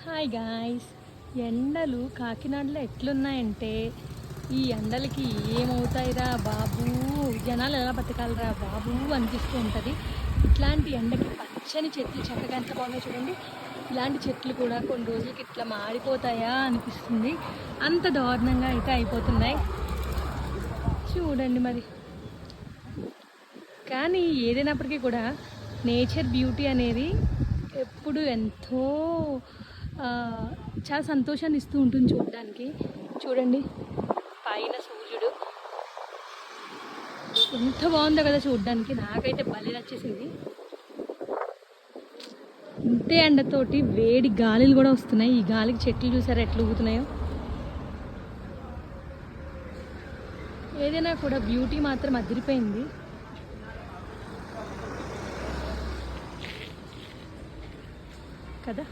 Hi guys. ఎండలు కాకినాడలో ఎట్లున్నాయంటే ఈ ఎండలకి ఏమవుతాయిరా బాబు, జనాలు ఎలా బతకాలరా బాబు అనిపిస్తూ ఉంటుంది. ఇట్లాంటి ఎండకి పచ్చని చెట్లు చక్కగా ఎంత బాగున్నాయి చూడండి. ఇలాంటి చెట్లు కూడా కొన్ని రోజులకి ఇట్లా మాడిపోతాయా అనిపిస్తుంది. అంత దారుణంగా అయితే అయిపోతున్నాయి చూడండి మరి. కానీ ఏదైనప్పటికీ కూడా నేచర్ బ్యూటీ అనేది ఎప్పుడు ఎంతో చాలా సంతోషాన్ని ఇస్తూ ఉంటుంది చూడడానికి. చూడండి పైన సూర్యుడు ఎంత బాగుందో కదా చూడడానికి. నాకైతే భలే నచ్చేసింది. ఇంతే ఎండతోటి వేడి గాలులు కూడా వస్తున్నాయి. ఈ గాలికి చెట్లు చూసారా ఎట్లా ఊగుతున్నాయో. ఏదైనా కూడా బ్యూటీ మాత్రం అదిరిపోయింది కదా.